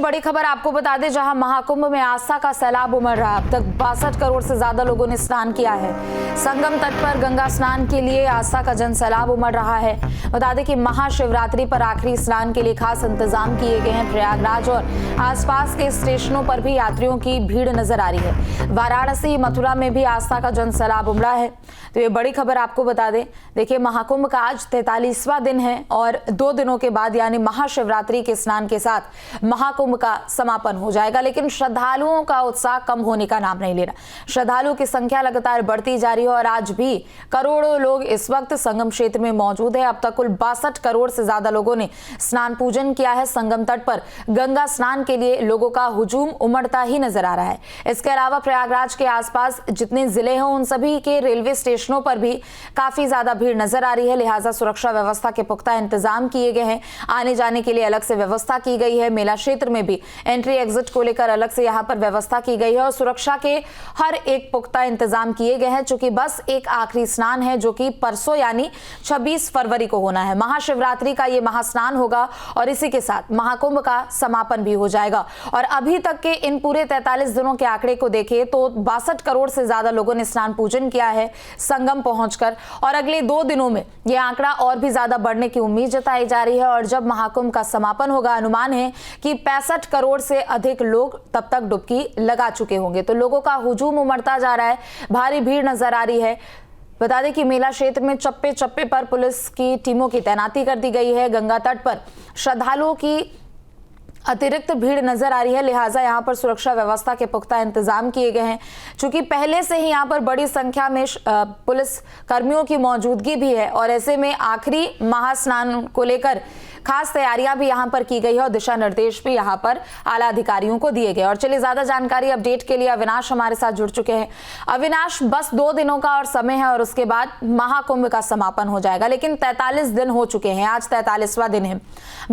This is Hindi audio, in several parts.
बड़ी खबर आपको बता दें, जहां महाकुंभ में आस्था का सैलाब उमड़ रहा। अब तक 62 करोड़ से ज्यादा लोगों ने स्नान किया है। संगम तट पर गंगा स्नान के लिए आस्था का जन सैलाब उमड़ रहा है। बता दें कि महाशिवरात्रि पर आखिरी स्नान के लिए खास इंतजाम किए गए हैं। प्रयागराज और आसपास के स्टेशनों पर भी यात्रियों की भीड़ नजर आ रही है। वाराणसी, मथुरा में भी आस्था का जन सैलाब उमड़ा है। तो ये बड़ी खबर आपको बता दें। देखिए, महाकुंभ का आज 43वां दिन है और 2 दिनों के बाद यानी महाशिवरात्रि के स्नान के साथ महाकुंभ का समापन हो जाएगा। लेकिन श्रद्धालुओं का उत्साह कम होने का नाम नहीं ले रहा। श्रद्धालुओं की संख्या लगातार बढ़ती जा रही है और आज भी करोड़ों लोग इस वक्त संगम क्षेत्र में मौजूद है। अब तक कुल 62 करोड़ से ज्यादा लोगों ने स्नान पूजन किया है। संगम तट पर गंगा स्नान के लिए लोगों का हुजूम उमड़ता ही नजर आ रहा है। इसके अलावा प्रयागराज के आसपास जितने जिले हैं उन सभी के रेलवे स्टेशनों पर भी काफी ज्यादा भीड़ नजर आ रही है। लिहाजा सुरक्षा व्यवस्था के पुख्ता इंतजाम किए गए हैं। आने जाने के लिए अलग से व्यवस्था की गई है। मेला क्षेत्र में भी एंट्री एग्जिट को लेकर अलग से यहां पर व्यवस्था की गई है और सुरक्षा के हर एक पुख्ता इंतजाम किए गए हैं। चूंकि बस एक आखिरी स्नान है जो कि परसों यानी 26 फरवरी को होना है। महाशिवरात्रि का ये महास्नान होगा और इसी के साथ महाकुंभ का समापन भी हो जाएगा। और अभी तक के इन पूरे 43 दिनों के आंकड़े को देखें तो 62 करोड़ से ज्यादा लोगों ने स्नान पूजन किया है संगम पहुंचकर। और अगले 2 दिनों में यह आंकड़ा और भी ज्यादा बढ़ने की उम्मीद जताई जा रही है। और जब महाकुंभ का समापन होगा, अनुमान है कि 65 करोड़ से अधिक लोग तब तक डुबकी लगा चुके होंगे। तो लोगों का हुजूम उमड़ता जा रहा है, भारी भीड़ नजर आ रही है। बता दें कि मेला क्षेत्र में चप्पे चप्पे पर पुलिस की टीमों की तैनाती कर दी गई है। गंगा तट पर श्रद्धालुओं की अतिरिक्त भीड़ नजर आ रही है। लिहाजा यहां पर सुरक्षा व्यवस्था के पुख्ता इंतजाम किए गए हैं। चूंकि पहले से ही यहां पर बड़ी संख्या में पुलिस कर्मियों की मौजूदगी भी है और ऐसे में आखिरी महास्नान को लेकर खास तैयारियां भी यहां पर की गई है और दिशा निर्देश भी यहां पर आला अधिकारियों को दिए गए। और चलिए ज्यादा जानकारी अपडेट के लिए अविनाश हमारे साथ जुड़ चुके हैं। अविनाश, बस 2 दिनों का और समय है और उसके बाद महाकुंभ का समापन हो जाएगा। लेकिन 43 दिन हो चुके हैं, आज 43वां दिन है।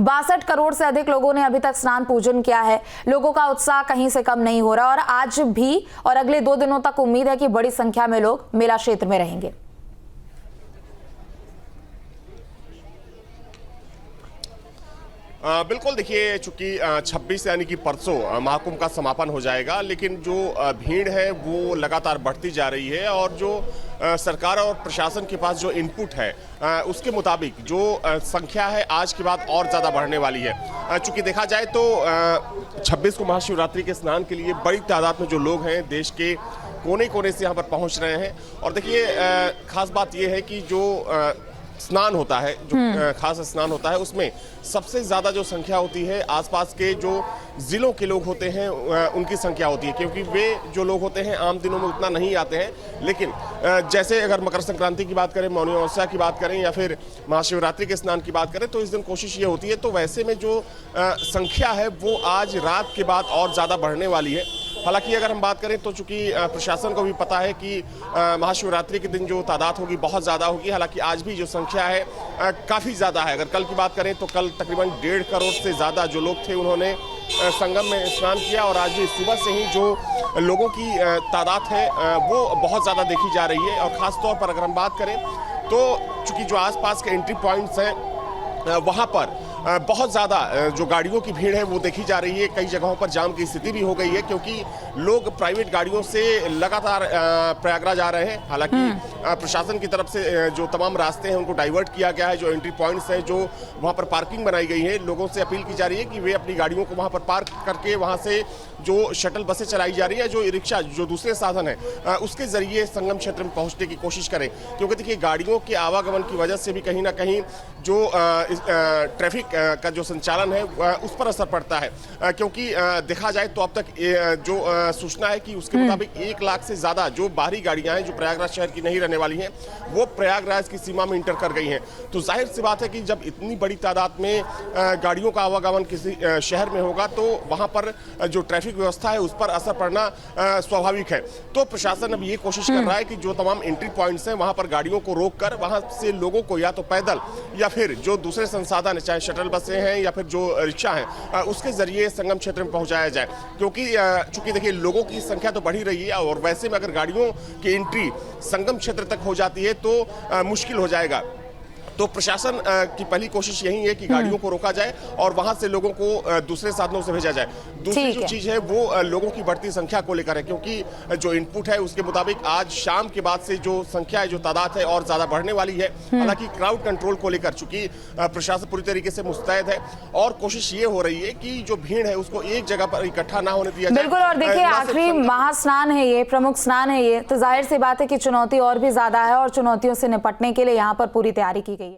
62 करोड़ से अधिक लोगों ने अभी तक स्नान पूजन किया है। लोगों का उत्साह कहीं से कम नहीं हो रहा और आज भी और अगले 2 दिनों तक उम्मीद है कि बड़ी संख्या में लोग मेला क्षेत्र में रहेंगे। बिल्कुल, देखिए, चूंकि 26 यानी कि परसों महाकुंभ का समापन हो जाएगा, लेकिन जो भीड़ है वो लगातार बढ़ती जा रही है और जो सरकार और प्रशासन के पास जो इनपुट है उसके मुताबिक जो संख्या है आज के बाद और ज़्यादा बढ़ने वाली है। चूंकि देखा जाए तो 26 को महाशिवरात्रि के स्नान के लिए बड़ी तादाद में जो लोग हैं देश के कोने कोने से यहाँ पर पहुँच रहे हैं। और देखिए, खास बात यह है कि जो स्नान होता है, जो खास स्नान होता है, उसमें सबसे ज़्यादा जो संख्या होती है आसपास के जो ज़िलों के लोग होते हैं उनकी संख्या होती है, क्योंकि वे जो लोग होते हैं आम दिनों में उतना नहीं आते हैं। लेकिन जैसे अगर मकर संक्रांति की बात करें, मौनी अमावस्या की बात करें या फिर महाशिवरात्रि के स्नान की बात करें तो इस दिन कोशिश ये होती है। तो वैसे में जो संख्या है वो आज रात के बाद और ज़्यादा बढ़ने वाली है। हालांकि अगर हम बात करें तो चूंकि प्रशासन को भी पता है कि महाशिवरात्रि के दिन जो तादाद होगी बहुत ज़्यादा होगी। हालांकि आज भी जो संख्या है काफ़ी ज़्यादा है। अगर कल की बात करें तो कल तकरीबन 1.5 करोड़ से ज़्यादा जो लोग थे उन्होंने संगम में स्नान किया और आज भी सुबह से ही जो लोगों की तादाद है वो बहुत ज़्यादा देखी जा रही है। और ख़ास तौर पर अगर हम बात करें तो चूँकि जो आसपास के एंट्री पॉइंट्स हैं वहाँ पर बहुत ज़्यादा जो गाड़ियों की भीड़ है वो देखी जा रही है। कई जगहों पर जाम की स्थिति भी हो गई है क्योंकि लोग प्राइवेट गाड़ियों से लगातार प्रयागराज आ रहे हैं। हालांकि प्रशासन की तरफ से जो तमाम रास्ते हैं उनको डाइवर्ट किया गया है। जो एंट्री पॉइंट्स हैं, जो वहाँ पर पार्किंग बनाई गई है, लोगों से अपील की जा रही है कि वे अपनी गाड़ियों को वहाँ पर पार्क करके वहाँ से जो शटल बसें चलाई जा रही है, जो रिक्शा, जो दूसरे साधन है उसके ज़रिए संगम क्षेत्र में पहुँचने की कोशिश करें। क्योंकि देखिए, गाड़ियों के आवागमन की वजह से भी कहीं ना कहीं जो ट्रैफिक का जो संचालन है उस पर असर पड़ता है। क्योंकि देखा जाए तो अब तक जो सूचना है कि उसके मुताबिक 1 लाख से ज़्यादा जो बाहरी गाड़ियां हैं जो प्रयागराज शहर की नहीं रहने वाली हैं वो प्रयागराज की सीमा में इंटर कर गई हैं। तो जाहिर सी बात है कि जब इतनी बड़ी तादाद में गाड़ियों का आवागमन किसी शहर में होगा तो वहाँ पर जो ट्रैफिक व्यवस्था है उस पर असर पड़ना स्वाभाविक है। तो प्रशासन अब ये कोशिश कर रहा है कि जो तमाम एंट्री पॉइंट्स हैं वहाँ पर गाड़ियों को रोक कर वहाँ से लोगों को या तो पैदल या फिर जो दूसरे संसाधन है, चाहे शटल बसें हैं या फिर जो रिक्शा हैं, उसके जरिए संगम क्षेत्र में पहुंचाया जाए। क्योंकि चूंकि देखिए, लोगों की संख्या तो बढ़ी रही है और वैसे में अगर गाड़ियों की एंट्री संगम क्षेत्र तक हो जाती है तो मुश्किल हो जाएगा। तो प्रशासन की पहली कोशिश यही है कि गाड़ियों को रोका जाए और वहां से लोगों को दूसरे साधनों से भेजा जाए। दूसरी जो चीज है वो लोगों की बढ़ती संख्या को लेकर है, क्योंकि जो इनपुट है उसके मुताबिक आज शाम के बाद से जो संख्या है, जो तादाद है और ज्यादा बढ़ने वाली है। हालांकि क्राउड कंट्रोल को लेकर चूंकि प्रशासन पूरी तरीके से मुस्तैद है और कोशिश ये हो रही है कि जो भीड़ है उसको एक जगह पर इकट्ठा ना होने दिया जाए। बिल्कुल, और देखिए आखिरी महास्नान है ये, प्रमुख स्नान है ये, तो जाहिर सी बात है कि चुनौती और भी ज्यादा है और चुनौतियों से निपटने के लिए यहाँ पर पूरी तैयारी की गई है।